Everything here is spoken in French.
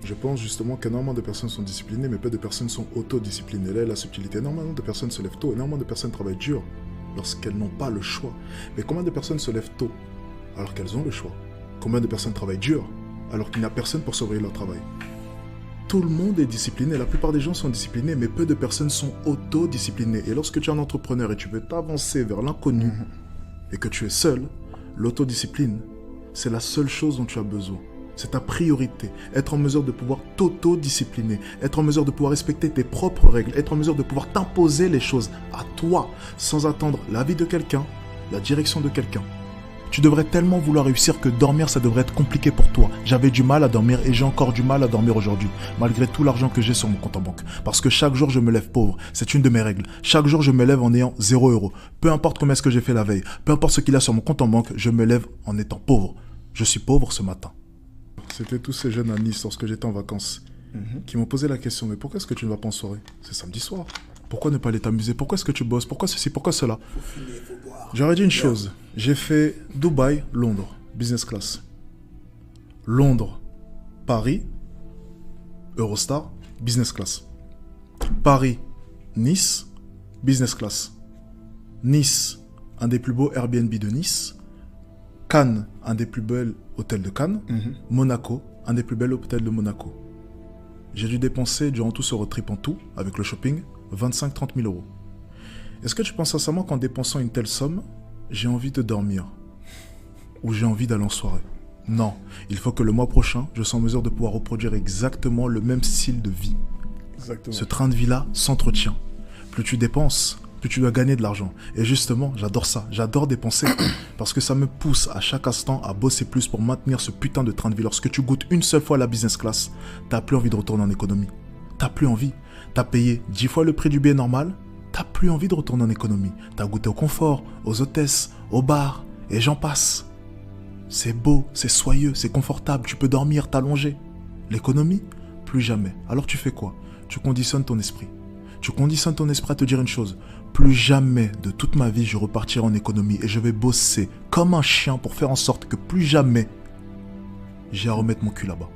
Je pense justement qu'énormément de personnes sont disciplinées, mais peu de personnes sont autodisciplinées. Là est la subtilité. Énormément de personnes se lèvent tôt, énormément de personnes travaillent dur lorsqu'elles n'ont pas le choix. Mais combien de personnes se lèvent tôt alors qu'elles ont le choix? Combien de personnes travaillent dur alors qu'il n'y a personne pour surveiller leur travail? Tout le monde est discipliné, la plupart des gens sont disciplinés, mais peu de personnes sont autodisciplinées. Et lorsque tu es un entrepreneur et tu veux t'avancer vers l'inconnu et que tu es seul, l'autodiscipline, c'est la seule chose dont tu as besoin. C'est ta priorité. Être en mesure de pouvoir t'autodiscipliner, être en mesure de pouvoir respecter tes propres règles, être en mesure de pouvoir t'imposer les choses à toi, sans attendre l'avis de quelqu'un, la direction de quelqu'un. Tu devrais tellement vouloir réussir que dormir, ça devrait être compliqué pour toi. J'avais du mal à dormir et j'ai encore du mal à dormir aujourd'hui, malgré tout l'argent que j'ai sur mon compte en banque. Parce que chaque jour, je me lève pauvre. C'est une de mes règles. Chaque jour, je me lève en ayant 0 €. Peu importe combien est-ce que j'ai fait la veille, peu importe ce qu'il y a sur mon compte en banque, je me lève en étant pauvre. Je suis pauvre ce matin. C'était tous ces jeunes à Nice lorsque j'étais en vacances qui m'ont posé la question, mais pourquoi est-ce que tu ne vas pas en soirée? C'est samedi soir. Pourquoi ne pas aller t'amuser? Pourquoi est-ce que tu bosses? Pourquoi ceci? Pourquoi cela? J'aurais dit une chose. J'ai fait Dubaï, Londres, business class. Londres, Paris, Eurostar, business class. Paris, Nice, business class. Nice, un des plus beaux Airbnb de Nice. Cannes, un des plus beaux hôtels de Cannes. Monaco, un des plus bels hôtels de Monaco. J'ai dû dépenser durant tout ce road trip en tout, avec le shopping, 25-30 000 €. Est-ce que tu penses sincèrement qu'en dépensant une telle somme, j'ai envie de dormir? Ou j'ai envie d'aller en soirée? Non, il faut que le mois prochain, je sois en mesure de pouvoir reproduire exactement le même style de vie. Exactement. Ce train de vie-là s'entretient. Plus tu dépenses, plus tu dois gagner de l'argent. Et justement, j'adore ça. J'adore dépenser parce que ça me pousse à chaque instant à bosser plus pour maintenir ce putain de train de vie. Lorsque tu goûtes une seule fois la business class, t'as plus envie de retourner en économie. T'as plus envie. T'as payé 10 fois le prix du billet normal. T'as plus envie de retourner en économie. T'as goûté au confort, aux hôtesses, aux bars, et j'en passe. C'est beau, c'est soyeux, c'est confortable, tu peux dormir, t'allonger. L'économie? Plus jamais. Alors tu fais quoi? Tu conditionnes ton esprit. Tu conditionnes ton esprit à te dire une chose. Plus jamais de toute ma vie je repartirai en économie et je vais bosser comme un chien pour faire en sorte que plus jamais j'ai à remettre mon cul là-bas.